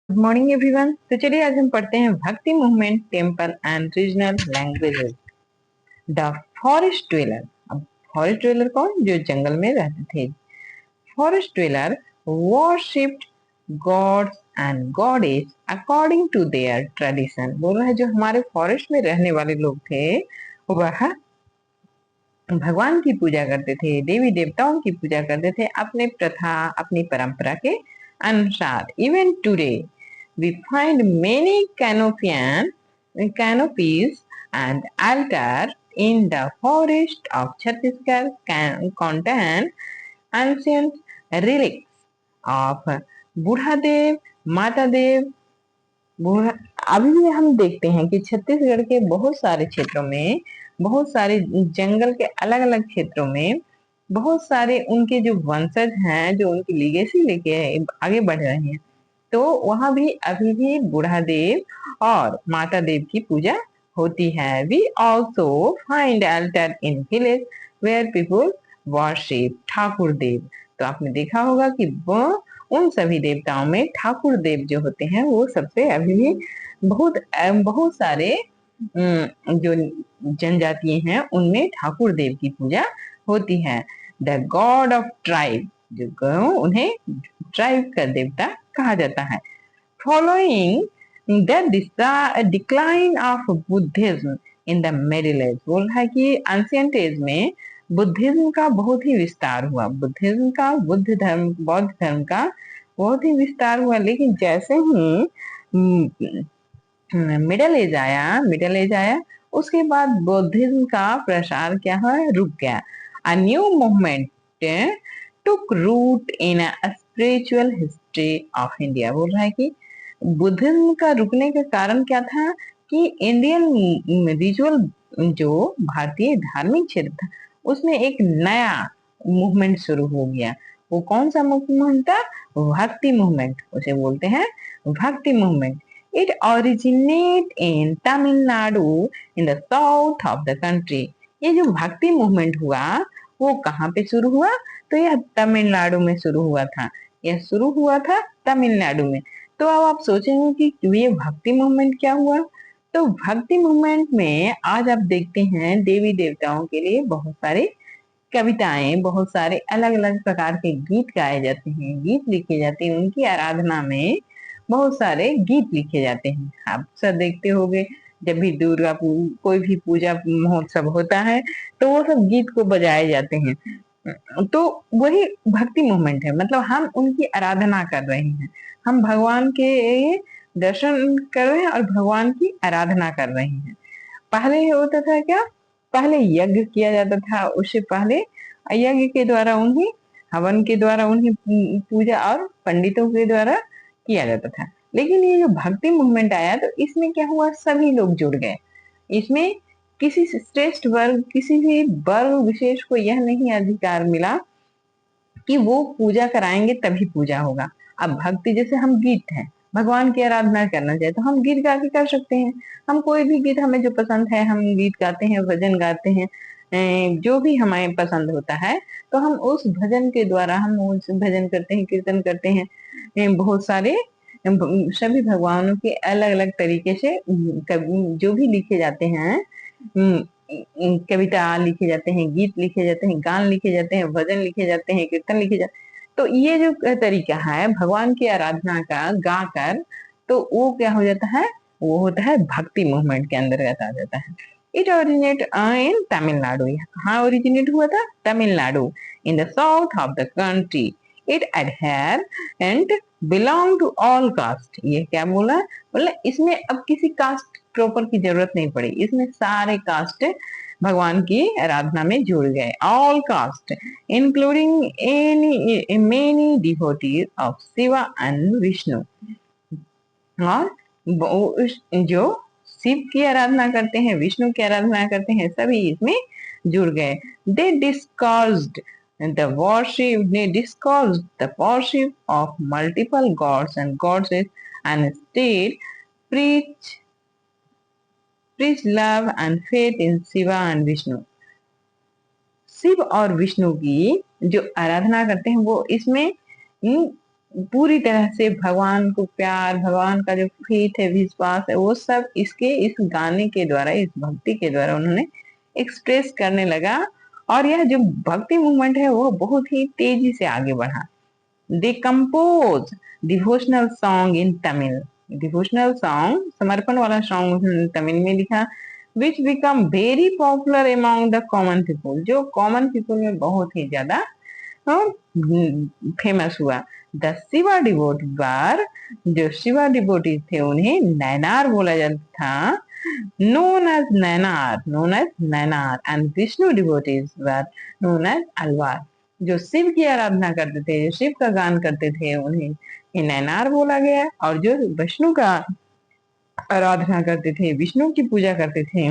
Morning everyone. तो चलिए आज हम पढ़ते हैं bhakti movement, temple and regional languages. The forest dweller. अब फॉरेस्ट ड्वेलर कौन? जो जंगल में रहते थे। Forest dweller worshipped gods and goddess according to their tradition. बोल रहा है जो हमारे फॉरेस्ट में रहने वाले लोग थे वह भगवान की पूजा करते थे, देवी देवताओं की पूजा करते थे अपने प्रथा, अपनी परंपरा के अनुसार। Even today we find many canopies and altars in the forest of Chhattisgarh contain ancient relics of बूढ़ा देव, माता देव, बूढ़ा। अभी भी हम देखते हैं कि छत्तीसगढ़ के बहुत सारे क्षेत्रों में, बहुत सारे जंगल के अलग अलग क्षेत्रों में बहुत सारे उनके जो वंशज हैं, जो उनकी लीगेसी लेके आगे बढ़ रहे हैं, तो वहां भी अभी भी बूढ़ा देव और माता देव की पूजा होती है। We also find altar in village where people worship Thakur Dev. तो आपने देखा होगा कि वो उन सभी देवताओं में ठाकुर देव जो होते हैं वो सबसे अभी भी बहुत सारे जो जनजातियां हैं उनमें ठाकुर देव की पूजा होती है। द गॉड ऑफ ट्राइब, जो उन्हें ट्राइब का देवता कहा जाता है। Following the decline of Buddhism in the middle age. बोल रहा है कि एंशियंट एज में बुद्धिज्म का बहुत ही विस्तार हुआ, बुद्धिज्म का, बौद्ध धर्म का बहुत ही विस्तार हुआ। लेकिन जैसे ही मिडिल एज आया उसके बाद बुद्धिज्म का प्रसार क्या हुआ? रुक गया। A new movement took root in a spiritual history of India. बोल रहा है कि बुद्धिज्म का रुकने का कारण क्या था कि इंडियन रिचुअल, जो भारतीय धार्मिक क्षेत्र था, उसमें एक नया मूवमेंट शुरू हो गया। वो कौन सा मूवमेंट था? भक्ति मूवमेंट, उसे बोलते हैं bhakti movement. It originate in Tamil Nadu in the south of the country. ये जो भक्ति मूवमेंट हुआ वो कहाँ पे शुरू हुआ? तो यह तमिलनाडु में शुरू हुआ था। यह शुरू हुआ था तमिलनाडु में। तो अब आप सोचेंगे कि ये भक्ति मूवमेंट क्या हुआ? तो भक्ति मूवमेंट में आज आप देखते हैं देवी देवताओं के लिए बहुत सारे कविताएं, बहुत सारे अलग अलग प्रकार के गीत गाए जाते हैं, गीत लिखे जाते हैं। उनकी आराधना में बहुत सारे गीत लिखे जाते हैं। आप सब देखते होंगे जब भी कोई भी पूजा महोत्सव होता है तो वो सब गीत को बजाए जाते हैं। तो वही भक्ति मूवमेंट है, मतलब हम उनकी आराधना कर रहे हैं, हम भगवान के दर्शन कर रहे हैं और भगवान की आराधना कर रहे हैं। पहले होता था क्या? पहले यज्ञ किया जाता था, उससे पहले यज्ञ के द्वारा उन्हें, हवन के द्वारा उन्हें पूजा और पंडितों के द्वारा किया जाता था। लेकिन ये जो भक्ति मूवमेंट आया तो इसमें क्या हुआ? सभी लोग जुड़ गए। इसमें किसी श्रेष्ठ वर्ग, किसी भी वर्ग विशेष को यह नहीं अधिकार मिला कि वो पूजा कराएंगे तभी पूजा होगा। अब भक्ति, जैसे हम गीत है, भगवान की आराधना करना चाहे तो हम गीत गा के कर सकते हैं। हम कोई भी गीत हमें जो पसंद है हम गीत गाते हैं, भजन गाते हैं, जो भी हमें पसंद होता है तो हम उस भजन के द्वारा हम उस भजन करते हैं, कीर्तन करते हैं। बहुत सारे सभी भगवानों के अलग अलग तरीके से जो भी लिखे जाते हैं, कविता लिखे जाते हैं, गीत लिखे जाते हैं, गान लिखे जाते हैं, भजन लिखे जाते हैं, कीर्तन लिखे जाते हैं। तो ये जो तरीका है भगवान की आराधना का गाकर, तो वो क्या हो जाता है? वो होता है भक्ति मूवमेंट के अंतर्गत आ जाता है। It originate in Tamil Nadu. कहाँ ओरिजिनेट हुआ था? Tamil Nadu, in the south of the country. It adhere and belong to all caste. ये क्या बोला? बोला इसमें अब किसी कास्ट प्रॉपर की जरूरत नहीं पड़ी, इसमें सारे कास्ट भगवान की आराधना में जुड़ गए। All cast including any many devotees of Shiva and Vishnu. और जो शिव की आराधना करते हैं, विष्णु की आराधना करते हैं, सभी इसमें जुड़ गए। दे discussed the worship of multiple gods and goddesses and instead preach preach love and faith in Shiva and Vishnu। Shiva और विष्णु की जो आराधना करते हैं वो इसमें पूरी तरह से भगवान को प्यार, भगवान का जो फेथ है, विश्वास है, वो सब इस गाने के द्वारा, इस भक्ति के द्वारा उन्होंने एक्सप्रेस करने लगा। और यह जो भक्ति मूवमेंट है वो बहुत ही तेजी से आगे बढ़ा। They compose devotional song in Tamil, devotional song, समर्पण वाला सॉन्ग उन्होंने तमिल में लिखा, which become very popular among the common people, जो कॉमन पीपुल में बहुत ही ज्यादा फेमस हुआ। द शिवा डिवोटी बार, जो शिवा डिवोटी थे उन्हें नैनार बोला जाता था, known as Nayanar, and Vishnu devotees were known as Alvar, जो शिव की आराधना करते थे, जो शिव का गान करते थे, उन्हें ये नैनार बोला गया। और जो विष्णु का आराधना करते थे, विष्णु की पूजा करते थे,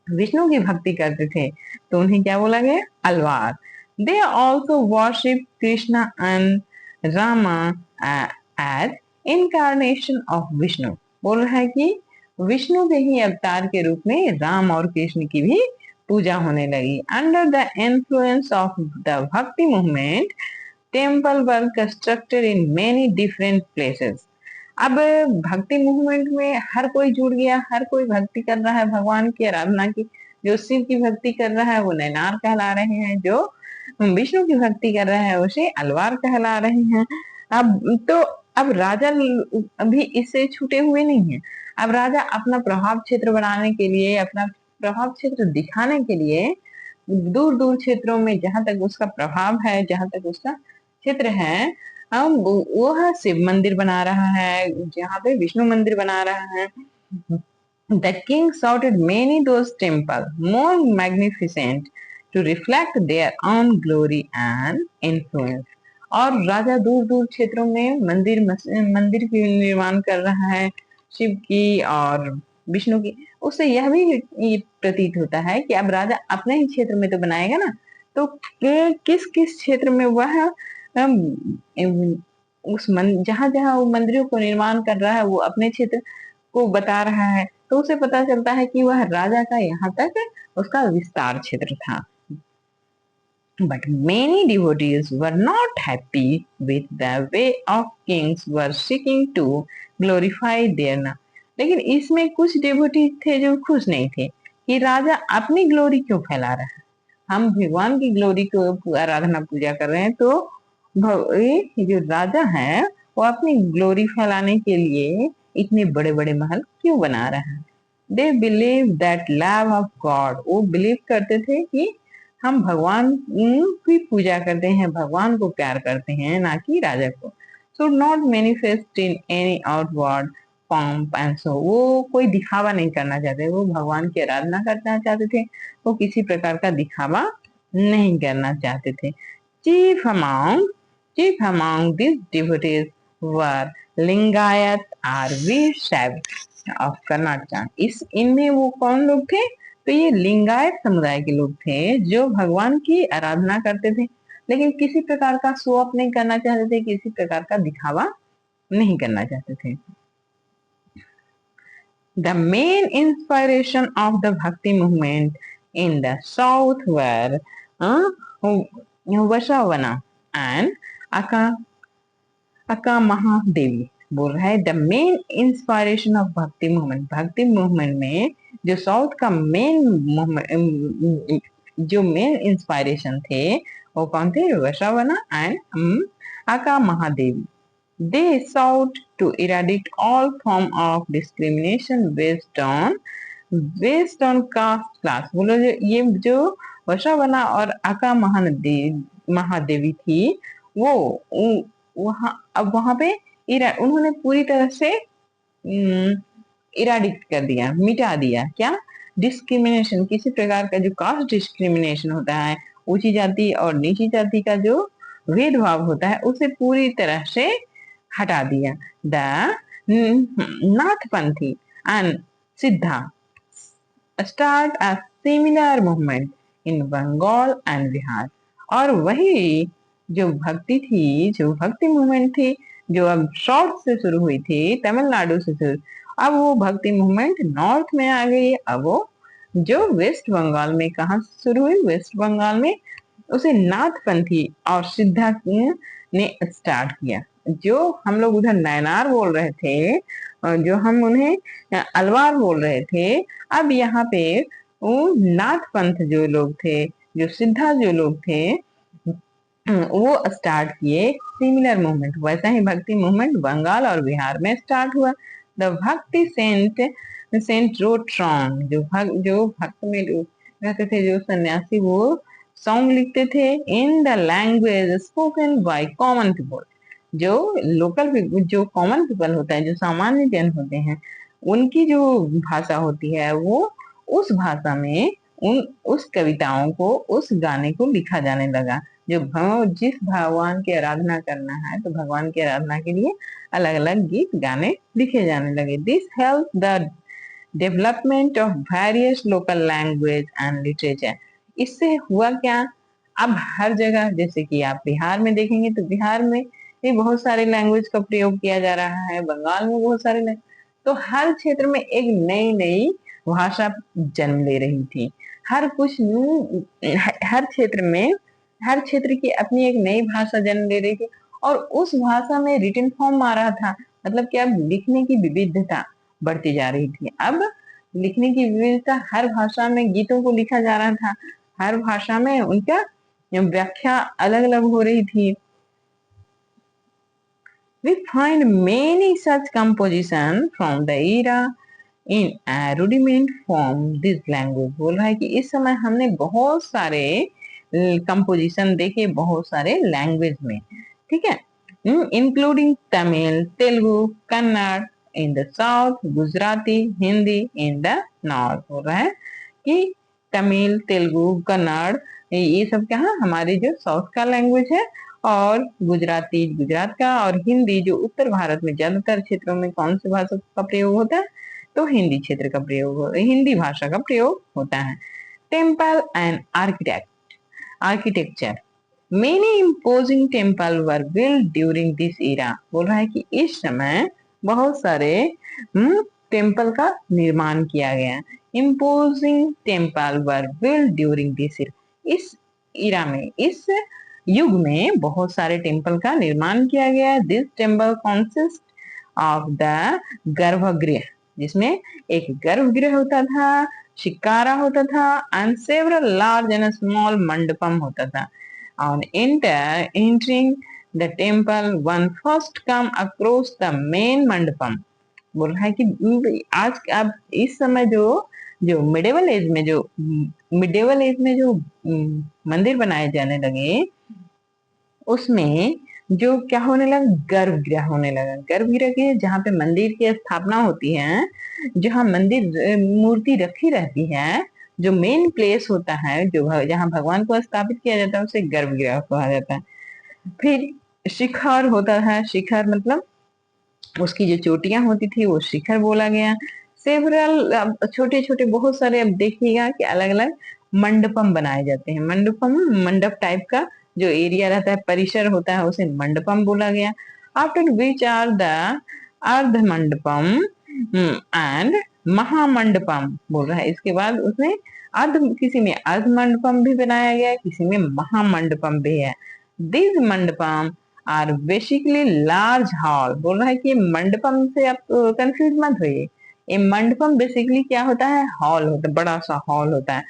विष्णु की भक्ति करते थे, तो उन्हें क्या बोला गया, Alvar. They also worship Krishna and Rama as incarnation of Vishnu, बोल रहा है कि विष्णु के ही अवतार के रूप में राम और कृष्ण की भी पूजा होने लगी। Under the influence of the bhakti movement, temple were constructed in many different places. अब भक्ति मूवमेंट में हर कोई जुड़ गया, हर कोई भक्ति कर रहा है भगवान की आराधना की। जो शिव की भक्ति कर रहा है वो नैनार कहला रहे हैं, जो विष्णु की भक्ति कर रहा है उसे अलवार कहला रहे हैं। अब राजा भी इससे छूटे हुए नहीं है। अब राजा अपना प्रभाव क्षेत्र बढ़ाने के लिए, अपना प्रभाव क्षेत्र दिखाने के लिए दूर दूर क्षेत्रों में जहां तक उसका प्रभाव है, जहां तक उसका क्षेत्र है, वह शिव मंदिर बना रहा है, जहाँ पे विष्णु मंदिर बना रहा है। The king shouted many those temples more magnificent to reflect their own glory and influence. और राजा दूर दूर क्षेत्रों में मंदिर की निर्माण कर रहा है, शिव की और विष्णु की। उससे यह भी ये प्रतीत होता है कि अब राजा अपने ही क्षेत्र में तो बनाएगा ना, तो किस किस क्षेत्र में वह जहां जहां वो मंदिरों को निर्माण कर रहा है वो अपने क्षेत्र को बता रहा है, तो उसे पता चलता है कि वह राजा का यहाँ तक उसका विस्तार क्षेत्र था। But many devotees were not happy with the way of kings were seeking to glorify their name. लेकिन इसमें कुछ डिवोटी थे जो खुश नहीं थे कि राजा अपनी ग्लोरी क्यों फैला रहा है। हम भगवान की ग्लोरी को आराधना पूजा कर रहे हैं, तो ये जो राजा है वो अपनी ग्लोरी फैलाने के लिए इतने बड़े बड़े महल क्यों बना रहा है। They believe that love of God, वो बिलीव करते थे कि हम भगवान की पूजा करते हैं, भगवान को प्यार करते हैं, ना कि राजा को। Should not manifest in any outward pomp and show, वो कोई दिखावा नहीं करना चाहते, वो भगवान की आराधना करना चाहते थे, वो किसी प्रकार का दिखावा नहीं करना चाहते थे। chief among these devotees were Lingayat और वीर शैव ऑफ कर्नाटक। इनमें वो कौन लोग थे, तो ये लिंगायत समुदाय के लोग थे जो भगवान की आराधना करते थे, लेकिन किसी प्रकार का शो ऑफ नहीं करना चाहते थे, किसी प्रकार का दिखावा नहीं करना चाहते थे। The main inspiration of the Bhakti movement in the south were Vasavana and Aka Mahadevi, बोल रहा है द मेन इंस्पायरेशन ऑफ भक्ति मूवमेंट, भक्ति मूवमेंट में जो साउथ का जो मेन इंस्पायरेशन थे वो कौन थे, वैश्रवना एंड आका Mahadevi. They sought to eradicate all form of discrimination based on caste class। बोलो ये जो वैश्रवना और आका महादेवी थी वो वहां, अब वहां पे उन्होंने पूरी तरह से इराडिक्ट कर दिया, मिटा दिया क्या, डिस्क्रिमिनेशन, किसी प्रकार का जो कास्ट डिस्क्रिमिनेशन होता है, ऊंची जाति और नीची जाति का जो भेदभाव होता है उसे पूरी तरह से हटा दिया। The Nathpanthi and Siddha start a similar movement in Bengal and Bihar. और वही जो भक्ति थी, जो भक्ति मूवमेंट थी, जो अब साउथ से शुरू हुई थी, तमिलनाडु से शुरू, अब वो भक्ति मूवमेंट नॉर्थ में आ गई। अब वो जो वेस्ट बंगाल में, कहा शुरू हुई, वेस्ट बंगाल में उसे नाथपंथी और सिद्धा ने स्टार्ट किया। जो हम लोग उधर नैनार बोल रहे थे और जो हम उन्हें अलवार बोल रहे थे, अब यहाँ पे वो नाथ पंथ जो लोग थे, जो सिद्धा जो लोग थे, वो स्टार्ट किए सिमिलर मूवमेंट। वैसा ही भक्ति मूवमेंट बंगाल और बिहार में स्टार्ट हुआ। द भक्ति सेंट रोट सॉन्ग, जो भक्त में लोग रहते थे, जो सन्यासी, वो सॉन्ग लिखते थे in the language spoken by common people. जो लोकल पीपल, जो कॉमन पीपल होता है, जो सामान्य जन होते हैं, उनकी जो भाषा होती है, वो उस भाषा में उस कविताओं को, उस गाने को लिखा जाने लगा। जिस भगवान की आराधना करना है, तो भगवान की आराधना के लिए अलग अलग गीत गाने लिखे जाने लगे। This help the development of various local language and literature. इससे हुआ क्या, अब हर जगह, जैसे कि आप बिहार में देखेंगे तो बिहार में भी बहुत सारे लैंग्वेज का प्रयोग किया जा रहा है, बंगाल में बहुत सारे तो हर क्षेत्र में एक नई नई भाषा जन्म ले रही थी। हर कुछ हर क्षेत्र में, हर क्षेत्र की अपनी एक नई भाषा जन्म ले रही थी, और उस भाषा में रिटन फॉर्म आ रहा था। मतलब कि अब लिखने की विविधता बढ़ती जा रही थी। अब लिखने की विविधता, हर भाषा में गीतों को लिखा जा रहा था, हर भाषा में उनका व्याख्या अलग अलग हो रही थी। We find many such composition from the era in a rudiment form this language। बोल रहा है कि इस समय हमने बहुत सारे कंपोजिशन देखे, बहुत सारे लैंग्वेज में, ठीक है, including Tamil, Telugu, Kannada in the south, Gujarati, Hindi in the north. बोल रहा है कि तमिल, तेलुगु, कन्नड़, ये सब क्या है, हमारे जो साउथ का लैंग्वेज है, और गुजराती गुजरात का, और हिंदी जो उत्तर भारत में ज्यादातर क्षेत्रों में कौन सी भाषा का प्रयोग होता है, तो हिंदी क्षेत्र का प्रयोग, हिंदी भाषा का प्रयोग होता है। Temple and architecture, many imposing temple were build during this इरा। बोल रहा है कि इस समय बहुत सारे टेम्पल का निर्माण किया गया। Imposing temple were build during this इरा, इस इरा में, इस युग में बहुत सारे टेम्पल का निर्माण किया गया। This temple consist of the गर्भगृह, जिसमें एक गर्भगृह होता था, शिकारा होता था, and several large and small Mandapam होता था। On entering the temple, one first come across the main Mandapam. बोल रहा है कि आज अब इस समय जो जो मिडेवल एज में जो मंदिर बनाए जाने लगे, उसमें जो क्या होने लगा, गर्भगृह होने लगा। गर्भगृह के जहाँ पे मंदिर की स्थापना होती है, जहाँ मंदिर मूर्ति रखी रहती है, जो मेन प्लेस होता है, जो जहाँ भगवान को स्थापित किया जाता है, उसे गर्भगृह कहा जाता है। फिर शिखर होता है, शिखर मतलब उसकी जो चोटियां होती थी, वो शिखर बोला गया। सेवरल, छोटे छोटे बहुत सारे, अब देखिएगा कि अलग अलग मंडपम बनाए जाते हैं। मंडपम, मंडप टाइप का जो एरिया रहता है, परिसर होता है, उसे मंडपम बोला गया। आफ्टर विच आर द अर्ध मंडपम एंड महामंडपम। बोल रहा है इसके बाद उसमें किसी में अर्ध मंडपम भी बनाया गया, किसी में महामंडपम भी है। This mandapam are basically large hall. बोल रहा है कि मंडपम से आप कंफ्यूज मत होइए, ये मंडपम बेसिकली क्या होता है, हॉल होता है, बड़ा सा हॉल होता है।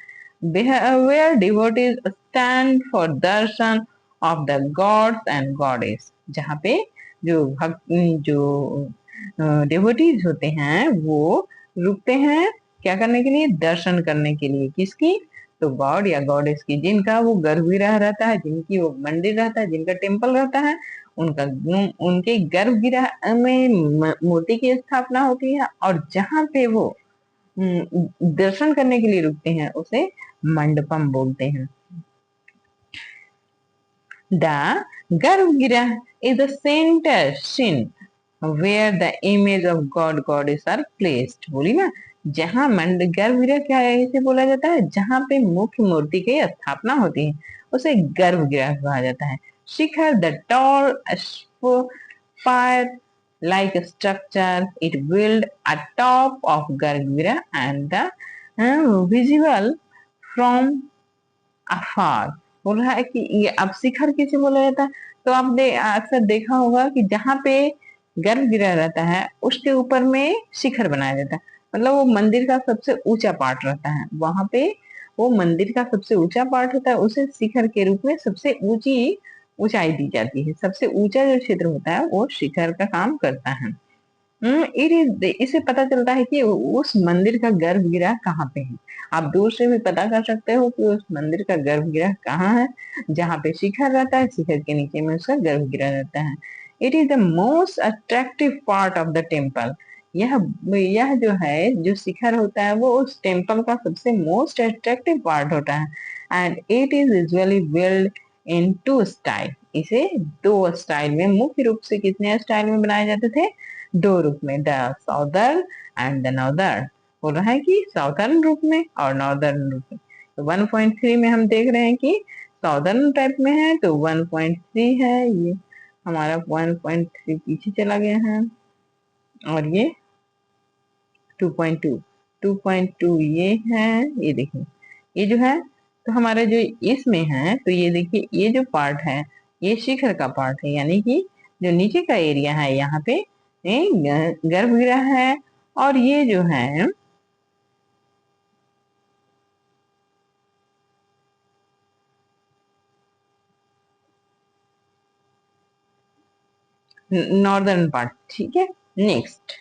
Where devotees stand for darshan of the gods and goddess, जहाँ पे जो भक्त, जो डिवोटीज होते हैं, वो रुकते हैं क्या करने के लिए, दर्शन करने के लिए। किसकी, तो गॉड या गॉडेस की, जिनका वो गर्भगृह रहता है, जिनकी वो मंदिर रहता है, जिनका टेम्पल रहता है, उनका उनके गर्भगृह में मूर्ति की स्थापना होती है, और जहाँ पे वो दर्शन करने के लिए रुकते हैं, उसे मंडपम बोलते हैं। The garbhagriha is the centre scene where the image of god goddess are placed. बोली ना, जहाँ गर्भगृह क्या है, इसे बोला जाता है जहाँ पे मुख्य मूर्ति की स्थापना होती है, उसे गर्भगृह कहा जाता है। Shikhara, the tall spire like structure, it built atop of गर्भगृह and the visible from afar। बोल रहा है कि ये अब शिखर किसे बोला जाता है, तो आपने अक्सर देखा होगा कि जहाँ पे गर्भगृह रहता है उसके ऊपर में शिखर बनाया जाता है, मतलब वो मंदिर का सबसे ऊंचा पार्ट रहता है, वहां पे वो मंदिर का सबसे ऊंचा पार्ट होता है, उसे शिखर के रूप में सबसे ऊंची ऊंचाई दी जाती है। सबसे ऊंचा जो क्षेत्र होता है वो शिखर का काम करता है। इट इज, इससे पता चलता है कि उस मंदिर का गर्भगृह कहाँ पे है। आप दूर से भी पता कर सकते हो कि उस मंदिर का गर्भगृह कहाँ है। जहाँ पे शिखर रहता है, शिखर के नीचे में उसका गर्भगृह रहता है। It is the most attractive part of the temple. यह यह जो है, जो शिखर होता है वो उस टेम्पल का सबसे मोस्ट अट्रैक्टिव पार्ट होता है। And it is usually build in two style. इसे दो स्टाइल में, मुख्य रूप से कितने स्टाइल में बनाए जाते थे, दो रूप में, the southern and the northern. बोल रहा है कि साउदर्न रूप में और नॉर्दर्न रूप में। तो 1.3 में हम देख रहे हैं कि साउदर्न टाइप में है, तो 1.3 है ये हमारा, 1.3 पीछे चला गया है, और ये 2.2, 2.2 ये है। ये देखिए, ये जो है, तो हमारा जो इसमें है, तो ये देखिए ये जो पार्ट है ये शिखर का पार्ट है, यानी कि जो नीचे का एरिया है यहाँ पे गर्भगृह है, और ये जो है नॉर्दर्न पार्ट। ठीक है, next,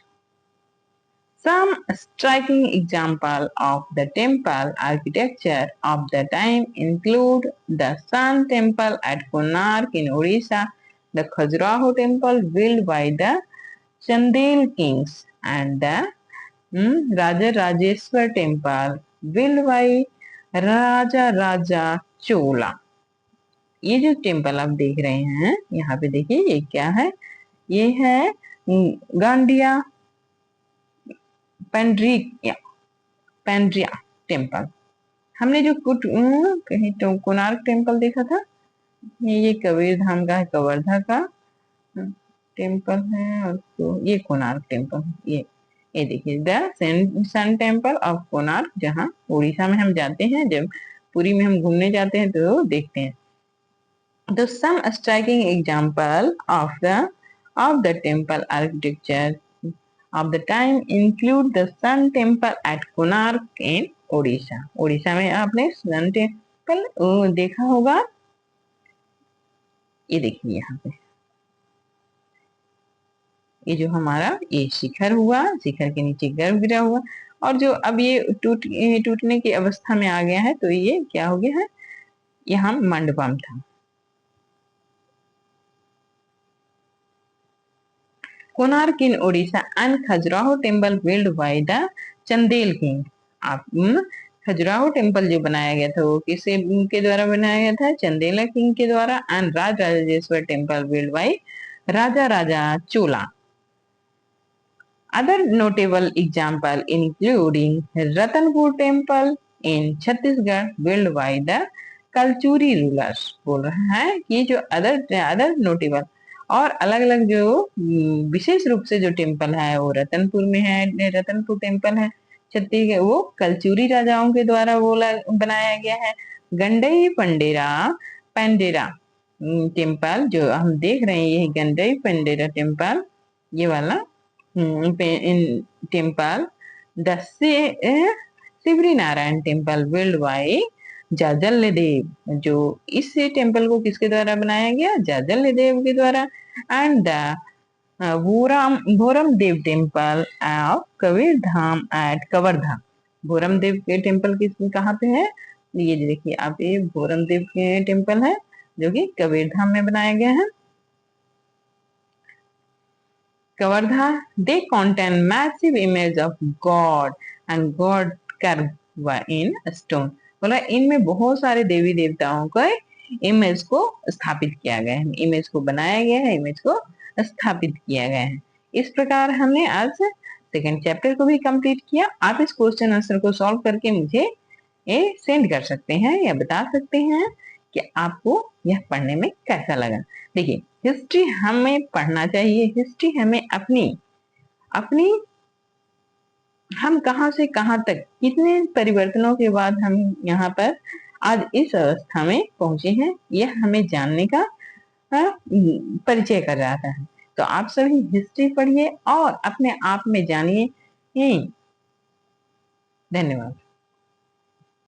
some striking example of the temple architecture of the time include the Sun Temple at Konark in Odisha, the Khajuraho Temple built by the Chandel kings, and the Raja Rajeshwar Temple built by Raja Raja Chola। ये जो temple आप देख रहे हैं यहाँ पे, देखिए ये क्या है, ये है गांडिया पेंड्रिया पेंड्रिया टेम्पल। हमने जो कहीं तो कोणार्क टेम्पल देखा था, ये कबीर धाम का है, कवर्धा का टेम्पल है, और तो ये कोणार्क टेम्पल, ये देखिए the sun temple of Konark, जहाँ उड़ीसा में हम जाते हैं, जब पुरी में हम घूमने जाते हैं तो देखते हैं। तो some striking example of the temple architecture of the time include the Sun Temple at Konark in Odisha. Odisha में आपने सन टेम्पल देखा होगा। ये देखिए यहाँ पे, ये जो हमारा ये शिखर हुआ, शिखर के नीचे गर्भगृह हुआ, और जो अब ये टूटने की अवस्था में आ गया है, तो ये क्या हो गया है, यहाँ मंडपम था। Konark in Odisha and Khajuraho temple build by the Chandel king. आप खजुराहो टेम्पल जो बनाया गया था वो किसे के द्वारा बनाया गया था, चंदेला किंग के द्वारा। And Rajarajeshwar temple build by Raja Raja Chola. Other notable example including Ratanpur Temple in Chhattisgarh built by the Kalchuri rulers. बोल रहा है कि जो अदर नोटेबल और अलग अलग जो विशेष रूप से जो टेम्पल है वो रतनपुर में है, रतनपुर टेम्पल है छत्तीसगढ़, वो कलचूरी राजाओं के द्वारा बोला बनाया गया है। गंडई पंडेरा पेंडेरा टेम्पल जो हम देख रहे हैं, ये गंडई पेंडेरा टेम्पल, ये वाला temple, the Shivri Narayan temple build by Jajalya Dev. जो इस टेम्पल को किसके द्वारा बनाया गया, जाजल्य देव के द्वारा। And the Bhoram Dev temple of Kabir Dham at Kawardha. Bhoram Dev के टेम्पल किस कहाँ पे है, ये देखिए आप, ये भोरम देव के टेम्पल है जो कि कबीर धाम में बनाया गया है, कवर्धा। दे contain massive image of God and God carved in stone। बोला इनमें बहुत सारे देवी देवताओं का इमेज को स्थापित किया गया है, इमेज को बनाया गया है, इमेज को स्थापित किया गया है। इस प्रकार हमने आज सेकंड चैप्टर को भी कंप्लीट किया। आप इस क्वेश्चन आंसर को सॉल्व करके मुझे ये सेंड कर सकते हैं या बता सकते हैं कि आपको यह पढ़ने में कैसा लगा। देखिए, हिस्ट्री हमें पढ़ना चाहिए, हिस्ट्री हमें अपनी अपनी हम कहाँ से कहाँ तक, कितने परिवर्तनों के बाद हम यहाँ पर आज इस अवस्था में पहुंचे हैं, यह हमें जानने का परिचय कर रहा है। तो आप सभी हिस्ट्री पढ़िए और अपने आप में जानिए। धन्यवाद।